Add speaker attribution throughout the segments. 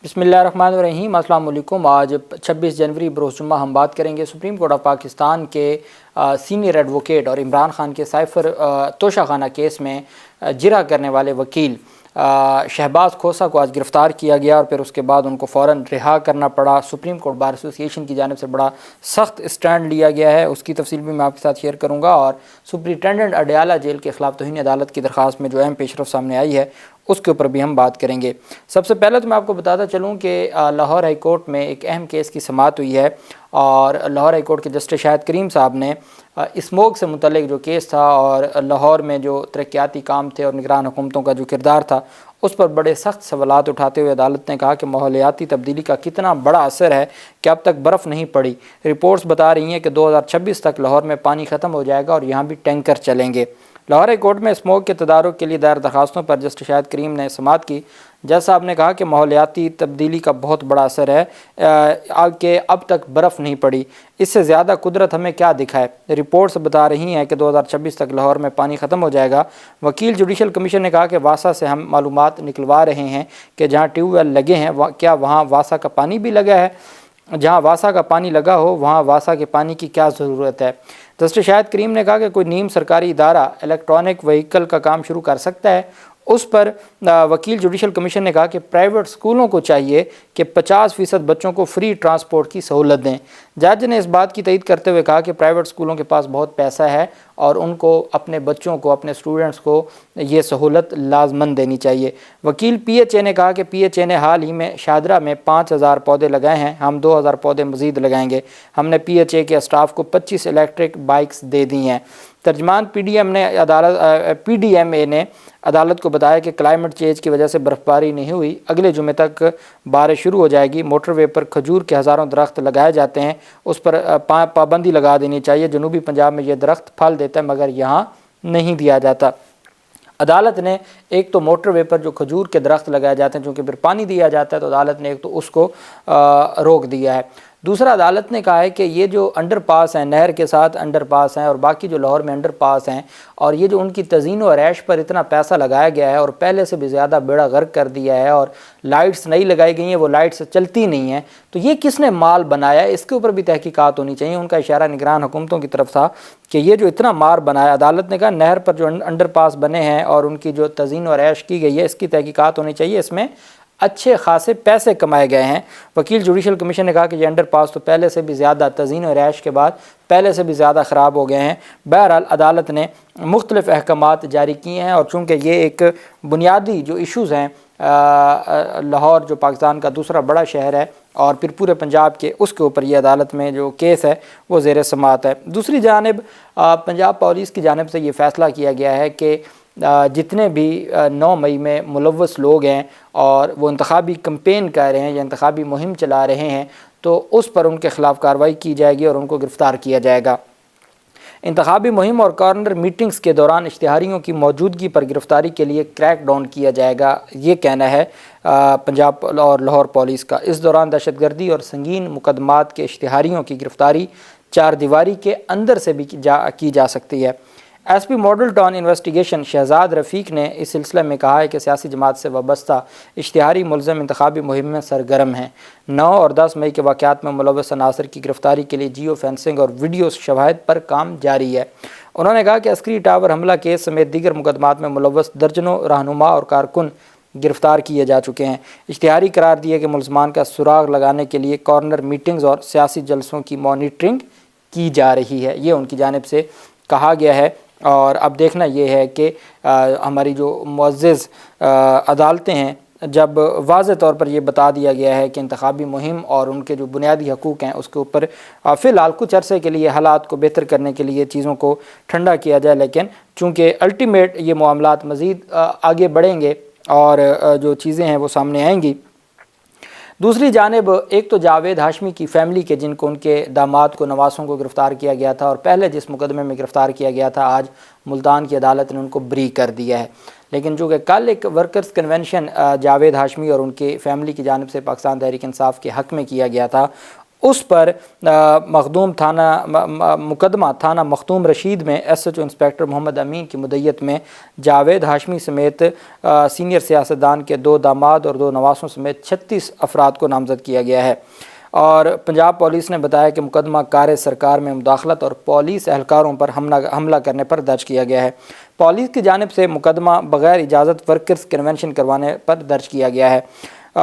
Speaker 1: बिस्मिल्लाहिर्रहमानिर्रहीम। अस्सलाम वालेकुम। आज 26 जनवरी बरोज़ जुम्मा हम बात करेंगे सुप्रीम कोर्ट ऑफ पाकिस्तान के सीनियर एडवोकेट और इमरान खान के साइफ़र तोशाखाना केस में जिरह करने वाले वकील शहबाज खोसा को आज गिरफ़्तार किया गया और फिर उसके बाद उनको फ़ौरन रिहा करना पड़ा। सुप्रीम कोर्ट बार एसोसिएशन की जानिब से बड़ा सख्त स्टैंड लिया गया है, उसकी तफसील भी मैं आपके साथ शेयर करूँगा। और सुप्रिटेंडेंट अडयाला जेल के ख़िलाफ़ तौहीन अदालत की दरख्वास्त में जो अहम पेशरफ़ सामने आई है उसके ऊपर भी हम बात करेंगे। सबसे पहले तो मैं आपको बताता चलूँ कि लाहौर हाई कोर्ट में एक अहम केस की समाअत हुई है और लाहौर हाई कोर्ट के जस्टिस शाहिद करीम साहब ने स्मोक से मुतल्लिक जो केस था और लाहौर में जो तरक्याती काम थे और निगरान हुकूमतों का जो किरदार था उस पर बड़े सख्त सवालात उठाते हुए अदालत ने कहा कि माहौलियाती तब्दीली का कितना बड़ा असर है कि अब तक बर्फ़ नहीं पड़ी। रिपोर्ट्स बता रही हैं कि 2026 तक लाहौर में पानी ख़त्म हो जाएगा और यहाँ भी टैंकर चलेंगे। लाहौर हाई कोर्ट में स्मोक के तदारुक के लिए दायर दरखास्तों पर जस्टिस शाहिद करीम ने समाअत की। जज साहब ने कहा कि माहौलियाती तब्दीली का बहुत बड़ा असर है कि अब तक बर्फ़ नहीं पड़ी, इससे ज़्यादा कुदरत हमें क्या दिखाए। रिपोर्ट्स बता रही हैं कि 2026 तक लाहौर में पानी ख़त्म हो जाएगा। वकील जुडिशल कमीशन ने कहा कि वासा से हम मालूमात निकलवा रहे हैं कि जहाँ ट्यूबवेल लगे हैं क्या वहाँ वासा का पानी भी लगा है। जहाँ वासा का पानी लगा हो वहाँ वासा के पानी की क्या ज़रूरत है। जस्टिस शाहिद करीम ने कहा कि कोई नीम सरकारी इदारा इलेक्ट्रॉनिक व्हीकल का काम शुरू कर सकता है। उस पर वकील जुडिशल कमीशन ने कहा कि प्राइवेट स्कूलों को चाहिए कि 50% बच्चों को फ्री ट्रांसपोर्ट की सहूलत दें। जज ने इस बात की तईद करते हुए कहा कि प्राइवेट स्कूलों के पास बहुत पैसा है और उनको अपने बच्चों को, अपने स्टूडेंट्स को ये सहूलत लाजमन देनी चाहिए। वकील PHA ने कहा कि PHA ने हाल ही में शादरा में 5000 पौधे लगाए हैं, हम 2000 पौधे मज़ीद लगाएंगे। हमने PHA के स्टाफ को 25 इलेक्ट्रिक बाइक्स दे दी हैं। तर्जमान PDMA ने अदालत को बताया कि क्लाइमेट चेंज की वजह से बर्फ़बारी नहीं हुई, अगले जुमे तक बारिश शुरू हो जाएगी। मोटरवे पर खजूर के हज़ारों दरख्त लगाए जाते हैं, उस पर पाबंदी लगा देनी चाहिए। जनूबी पंजाब में ये दरख्त फल देता है मगर यहाँ नहीं दिया जाता। अदालत ने एक तो मोटरवे पर जो खजूर के दरख्त लगाए जाते हैं चूँकि फिर पानी दिया जाता है तो अदालत ने एक तो उसको रोक दिया है। दूसरा, अदालत ने कहा है कि ये जो अंडर पास हैं, नहर के साथ अंडर पास हैं और बाकी जो लाहौर में अंडर पास हैं और ये जो उनकी तज़ीन व रैश पर इतना पैसा लगाया गया है और पहले से भी ज़्यादा बेड़ा गर्क कर दिया है और लाइट्स नई लगाई गई हैं, वो लाइट्स चलती नहीं हैं, तो ये किसने माल बनाया, इसके ऊपर भी तहकीकात होनी चाहिए। उनका इशारा निगरान हुकूमतों की तरफ था कि ये जो इतना मार बनाया, अदालत ने कहा नहर पर जो अंडर पास बने हैं और उनकी जो तज़ीन व रैश की गई है इसकी तहकीकात होनी चाहिए, इसमें अच्छे खासे पैसे कमाए गए हैं। वकील जुडिशल कमीशन ने कहा कि ये अंडर पास तो पहले से भी ज़्यादा तज़ीन और रैश के बाद पहले से भी ज़्यादा ख़राब हो गए हैं। बहरहाल अदालत ने मुख्तलिफ़ अहकामात जारी किए हैं और चूँकि ये एक बुनियादी जो इशूज़ हैं, लाहौर जो पाकिस्तान का दूसरा बड़ा शहर है और फिर पूरे पंजाब के, उसके ऊपर ये अदालत में जो केस है वो ज़ेर समाअत है। दूसरी जानिब पंजाब पुलिस की जानिब से ये फ़ैसला किया गया है कि जितने भी 9 मई में मुलव्वस लोग हैं और वो इंतखाबी कैंपेन कर रहे हैं या इंतखाबी मुहिम चला रहे हैं तो उस पर उनके ख़िलाफ़ कार्रवाई की जाएगी और उनको गिरफ़्तार किया जाएगा। इंतखाबी मुहिम और कॉर्नर मीटिंग्स के दौरान इश्तिहारियों की मौजूदगी पर गिरफ़्तारी के लिए क्रैक डाउन किया जाएगा, ये कहना है पंजाब और लाहौर पुलिस का। इस दौरान दहशतगर्दी और संगीन मुकदमात के इश्तिहारियों की गिरफ़्तारी 4 दीवारी के अंदर से भी की जा सकती है। SP Model Town investigation Shahzad Rafiq ने इस सिलसिले में कहा है कि सियासी जमात से वाबस्ता इश्तिहारी मुलज़म इंतखाबी मुहिम में सरगर्म हैं। 9 और 10 मई के वाक़यात में मुलव्वस अनासर की गिरफ़्तारी के लिए जियो फेंसिंग और वीडियो शवाहिद पर काम जारी है। उन्होंने कहा कि अस्करी टावर हमला केस समेत दीगर मुकदमात में मुलव्वस दर्जनों रहनुमा और कारकुन गिरफ़्तार किए जा चुके हैं। इश्तिहारी करार दिए कि मुलज़मान का सुराग लगाने के लिए कॉर्नर मीटिंग्स और सियासी जलसों की मॉनिटरिंग की जा रही है, ये उनकी जानिब से कहा गया है। और अब देखना ये है कि हमारी जो मुअज़्ज़ज़ अदालतें हैं, जब वाज़ेह तौर पर ये बता दिया गया है कि इंतखाबी मुहिम और उनके जो बुनियादी हकूक़ हैं उसके ऊपर फ़िलहाल कुछ अरसे के लिए हालात को बेहतर करने के लिए चीज़ों को ठंडा किया जाए, लेकिन चूँकि अल्टीमेट ये मामलात मज़ीद आगे बढ़ेंगे और जो चीज़ें हैं वो सामने आएंगी। दूसरी जानिब एक तो जावेद हाशमी की फ़ैमिली के, जिनको उनके दामाद को, नवासों को गिरफ़्तार किया गया था और पहले जिस मुकदमे में गिरफ़्तार किया गया था आज मुल्तान की अदालत ने उनको बरी कर दिया है। लेकिन चूँकि कल एक वर्कर्स कन्वेंशन जावेद हाशमी और उनके फ़ैमिली की जानिब से पाकिस्तान तहरीक इंसाफ के हक़ में किया गया था, اس پر مخدوم مقدمہ تھانہ مختوم رشید میں ایس ایچ او انسپیکٹر محمد امین کی مدیت میں جاوید ہاشمی سمیت سینئر سیاستدان کے 2 داماد اور 2 نواسوں سمیت 36 افراد کو نامزد کیا گیا ہے۔ اور پنجاب پولیس نے بتایا کہ مقدمہ کار سرکار میں مداخلت اور پولیس اہلکاروں پر حملہ کرنے پر درج کیا گیا ہے۔ پولیس کی جانب سے مقدمہ بغیر اجازت ورکرز کنونشن کروانے پر درج کیا گیا ہے۔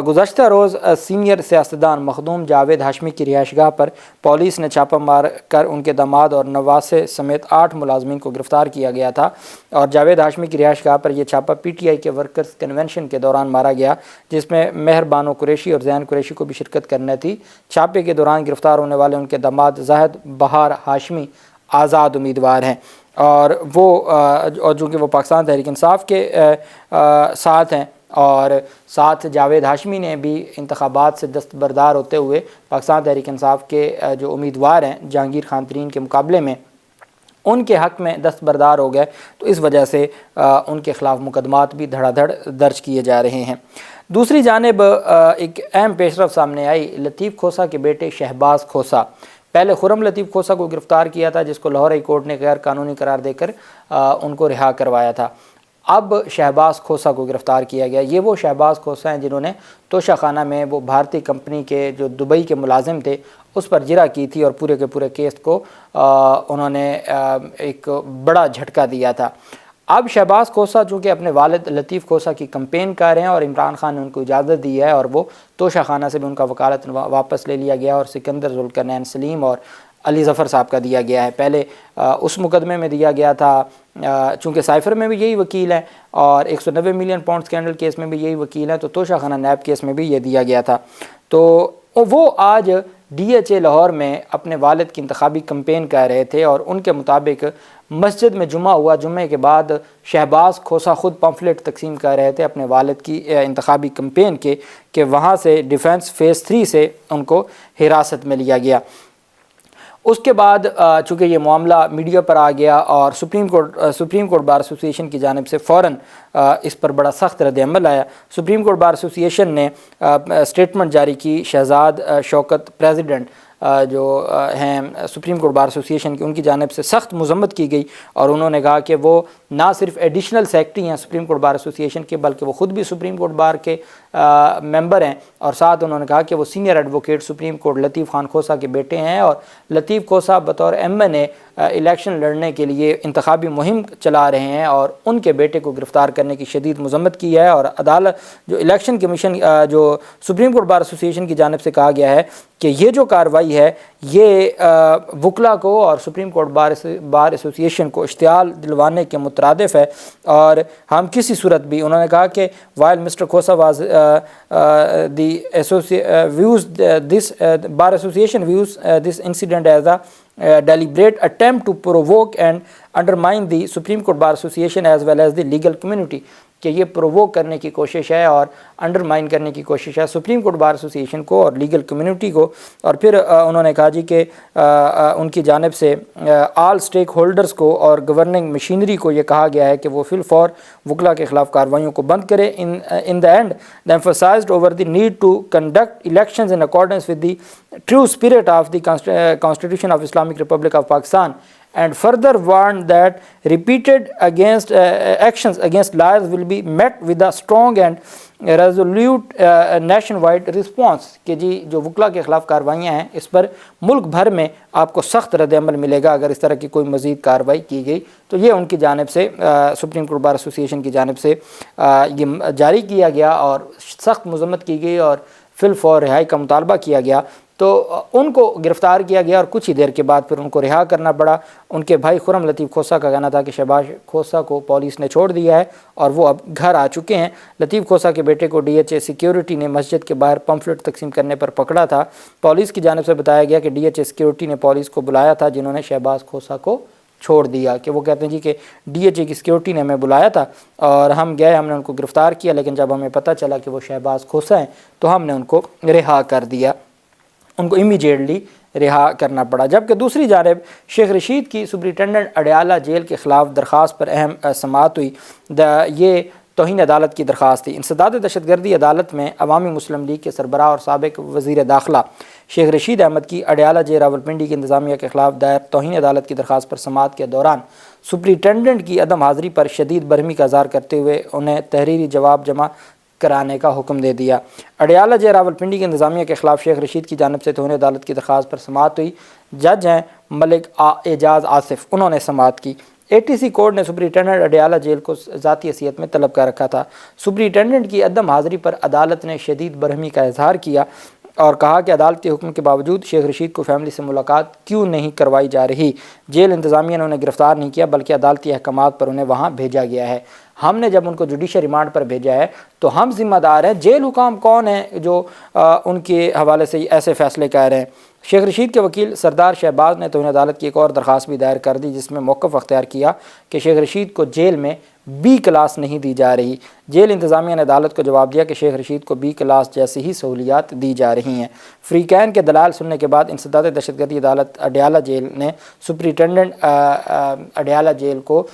Speaker 1: گزشتہ روز سینئر سیاستدان مخدوم جاوید ہاشمی کی رہائش گاہ پر پولیس نے چھاپہ مار کر ان کے داماد اور نواسے سمیت 8 ملازمین کو گرفتار کیا گیا تھا، اور جاوید ہاشمی کی رہائش گاہ پر یہ چھاپہ پی ٹی آئی کے ورکرز کنونشن کے دوران مارا گیا، جس میں مہر بانو قریشی اور زین قریشی کو بھی شرکت کرنا تھی۔ چھاپے کے دوران گرفتار ہونے والے ان کے داماد زاہد بہار ہاشمی آزاد امیدوار ہیں، اور چونکہ وہ پاکستان تحریک انصاف کے ساتھ ہیں، اور ساتھ جاوید ہاشمی نے بھی انتخابات سے دستبردار ہوتے ہوئے پاکستان تحریک انصاف کے جو امیدوار ہیں جہانگیر خان ترین کے مقابلے میں ان کے حق میں دستبردار ہو گئے، تو اس وجہ سے ان کے خلاف مقدمات بھی دھڑا دھڑ درج کیے جا رہے ہیں۔ دوسری جانب ایک اہم پیش رفت سامنے آئی لطیف کھوسہ کے بیٹے شہباز کھوسہ۔ پہلے خرم لطیف کھوسہ کو گرفتار کیا تھا، جس کو لاہور ہائی کورٹ نے غیر قانونی قرار دے کر ان کو رہا کروایا تھا۔ اب شہباز کھوسہ کو گرفتار کیا گیا۔ یہ وہ شہباز کھوسہ ہیں جنہوں نے توشہ خانہ میں وہ بھارتی کمپنی کے جو دبئی کے ملازم تھے اس پر جرح کی تھی، اور پورے کے پورے کیس کو انہوں نے ایک بڑا جھٹکا دیا تھا۔ اب شہباز کھوسہ چونکہ اپنے والد لطیف کھوسہ کی کمپین کر رہے ہیں، اور عمران خان نے ان کو اجازت دی ہے، اور وہ توشہ خانہ سے بھی ان کا وکالت واپس لے لیا گیا، اور سکندر ذوالقرنین سلیم اور علی ظفر صاحب کا دیا گیا ہے۔ پہلے اس مقدمے میں دیا گیا تھا، چونکہ سائفر میں بھی یہی وکیل ہیں، اور 190 ملین پاؤنڈ اسکینڈل کیس میں بھی یہی وکیل ہیں، تو توشہ خانہ نیب کیس میں بھی یہ دیا گیا تھا۔ تو وہ آج ڈی ایچ اے لاہور میں اپنے والد کی انتخابی کمپین کر رہے تھے، اور ان کے مطابق مسجد میں جمعہ ہوا، جمعے کے بعد شہباز کھوسہ خود پمفلٹ تقسیم کر رہے تھے اپنے والد کی انتخابی کمپین کے، کہ وہاں سے ڈیفنس فیز 3 سے ان کو حراست میں لیا گیا۔ اس کے بعد چونکہ یہ معاملہ میڈیا پر آ گیا، اور سپریم کورٹ بار ایسوسی ایشن کی جانب سے فوراً اس پر بڑا سخت رد عمل آیا۔ سپریم کورٹ بار ایسوسی ایشن نے اسٹیٹمنٹ جاری کی۔ شہزاد شوکت پریزیڈنٹ جو ہیں سپریم کورٹ بار ایسوسی ایشن کی، ان کی جانب سے سخت مذمت کی گئی، اور انہوں نے کہا کہ وہ نہ صرف ایڈیشنل سیکرٹری ہیں سپریم کورٹ بار ایسوسی ایشن کے، بلکہ وہ خود بھی سپریم کورٹ بار کے ممبر ہیں، اور ساتھ انہوں نے کہا کہ وہ سینئر ایڈوکیٹ سپریم کورٹ لطیف خان کھوسہ کے بیٹے ہیں، اور لطیف کھوسہ بطور ایم این اے الیکشن لڑنے کے لیے انتخابی مہم چلا رہے ہیں، اور ان کے بیٹے کو گرفتار کرنے کی شدید مذمت کی ہے۔ اور عدالت جو الیکشن کمیشن جو سپریم کورٹ بار ایسوسی ایشن کی جانب سے کہا گیا ہے کہ یہ جو کارروائی ہے یہ وکلا کو اور سپریم کورٹ بار ایسوسی ایشن کو اشتعال دلوانے کے مترادف ہے، اور ہم کسی صورت بھی، انہوں نے کہا کہ while Mr. Khosa was this bar association views this incident as a deliberate attempt to provoke and undermine the Supreme Court Bar Association as well as the legal community، کہ یہ پرووک کرنے کی کوشش ہے اور انڈرمائن کرنے کی کوشش ہے سپریم کورٹ بار ایسوسی ایشن کو اور لیگل کمیونٹی کو۔ اور پھر انہوں نے کہا جی کہ ان کی جانب سے آل سٹیک ہولڈرز کو اور گورننگ مشینری کو یہ کہا گیا ہے کہ وہ فی الفور وکلا کے خلاف کارروائیوں کو بند کرے۔ In the end they emphasized over the need to conduct elections in accordance with the true spirit of the Constitution of Islamic Republic of Pakistan, and further warned that repeated actions against liars will be met with a strong and resolute nationwide response، کہ جی جو وکلا کے خلاف کارروائیاں ہیں اس پر ملک بھر میں آپ کو سخت رد عمل ملے گا اگر اس طرح کی کوئی مزید کارروائی کی گئی۔ تو یہ ان کی جانب سے سپریم کورٹ بار ایسوسی ایشن کی جانب سے یہ جاری کیا گیا اور سخت مذمت کی گئی اور فی الفور رہائی کا مطالبہ کیا گیا۔ تو ان کو گرفتار کیا گیا اور کچھ ہی دیر کے بعد پھر ان کو رہا کرنا پڑا۔ ان کے بھائی خرم لطیف کھوسہ کا کہنا تھا کہ شہباز کھوسہ کو پولیس نے چھوڑ دیا ہے اور وہ اب گھر آ چکے ہیں۔ لطیف کھوسہ کے بیٹے کو ڈی ایچ اے سیکیورٹی نے مسجد کے باہر پمفلٹ تقسیم کرنے پر پکڑا تھا۔ پولیس کی جانب سے بتایا گیا کہ ڈی ایچ اے سیکیورٹی نے پولیس کو بلایا تھا جنہوں نے شہباز کھوسہ کو چھوڑ دیا، کہ وہ کہتے ہیں جی کہ ڈی ایچ اے کی سیکیورٹی نے ہمیں بلایا تھا اور ہم گئے، ہم نے ان کو گرفتار کیا، لیکن جب ہمیں پتہ چلا کہ وہ شہباز کھوسہ ہیں تو ہم نے ان کو رہا کر دیا، ان کو امیڈیٹلی رہا کرنا پڑا۔ جبکہ دوسری جانب شیخ رشید کی سپرنٹینڈنٹ اڈیالہ جیل کے خلاف درخواست پر اہم سماعت ہوئی۔ یہ توہین عدالت کی درخواست تھی۔ انسداد دہشت گردی عدالت میں عوامی مسلم لیگ کے سربراہ اور سابق وزیر داخلہ शेख रशीद अहमद की अडयाला जे रावलपिंडी की इंतजामिया के खिलाफ दायर तौहीन अदालत की दरख्वास्त पर समाअत के दौरान सुप्रिटेंडेंट की अदम हाज़िरी पर शदीद बरहमी का इज़हार करते हुए उन्हें तहरीरी जवाब जमा कराने का हुक्म दे दिया। अडयाला जे रावलपिंडी की इंतजामिया के खिलाफ शेख रशीद की जानिब से तौहीन अदालत की दरख्वास्त पर समाअत हुई। जज हैं मलिक एजाज आसिफ, उन्होंने समाअत की। ATC कोर्ट ने सुप्रिटेंडेंट अडयाला जेल को ज़ाती हैसियत में तलब कर रखा था। सुप्रिटेंडेंट की अदम हाज़िरी पर अदालत ने शदीद बरहमी का इज़हार किया और कहा कि अदालती हुक्म के बावजूद शेख रशीद को फैमिली से मुलाकात क्यों नहीं करवाई जा रही। जेल इंतज़ामिया ने उन्हें गिरफ़्तार नहीं किया बल्कि अदालती अहकामात पर उन्हें वहाँ भेजा गया है। हमने जब उनको जुडिशल रिमांड पर भेजा है तो हम ज़िम्मेदार हैं। जेल हुकाम कौन है जो उनके हवाले से ऐसे फ़ैसले कह रहे हैं। शेख रशीद के वकील सरदार शहबाज ने तौहीन अदालत की एक और दरख्वास्त भी दायर कर दी जिसमें मौक़िफ़ अख्तियार किया कि शेख रशीद को जेल में B क्लास नहीं दी जा रही। जेल इंतज़ामिया ने अदालत को जवाब दिया कि शेख रशीद को B क्लास जैसी ही सहूलियात दी जा रही हैं। फ़रीक़ैन के दलाल सुनने के बाद इंसदाद दहशतगर्दी अदालत अडयाला जेल ने सुप्रिटेंडेंट अडयाला जेल को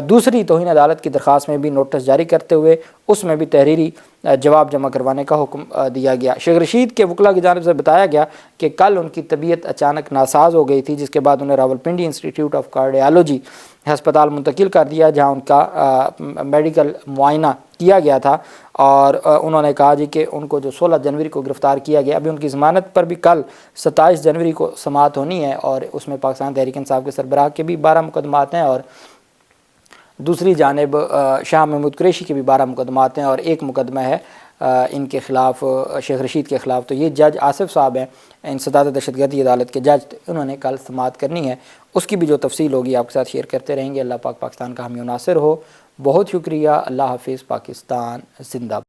Speaker 1: दूसरी तौहीन अदालत की दरख्वास्त में भी नोटिस जारी करते हुए उसमें भी तहरीरी जवाब जमा करवाने का हुक्म दिया गया। शेख रशीद के वकला की जानिब से बताया गया कि कल उनकी तबीयत अचानक नासाज हो गई थी, जिसके बाद उन्हें रावलपिंडी इंस्टीट्यूट ऑफ कार्डियोलॉजी हस्पताल मुंतकिल कर दिया जहां उनका मेडिकल मुआयना किया गया था। और उन्होंने कहा जी कि उनको जो 16 जनवरी को गिरफ़्तार किया गया, अभी उनकी ज़मानत पर भी कल 27 जनवरी को समाअत होनी है और उसमें पाकिस्तान तहरीक इंसाफ के सरबराह के भी 12 मुकदमात हैं और दूसरी जानिब शाह महमूद कुरैशी के भी 12 मुकदमात हैं और एक मुकदमा है इनके ख़िलाफ़ शेख रशीद के ख़िलाफ़। तो ये जज आसिफ साहब हैं इंसदाद दहशतगर्दी अदालत के जज, उन्होंने कल समाअत करनी है। उसकी भी जो तफसील होगी आपके साथ शेयर करते रहेंगे। अल्लाह पाक पाकिस्तान का हामी नासिर हो। बहुत शुक्रिया। अल्लाह हाफ़िज़। पाकिस्तान ज़िंदाबाद।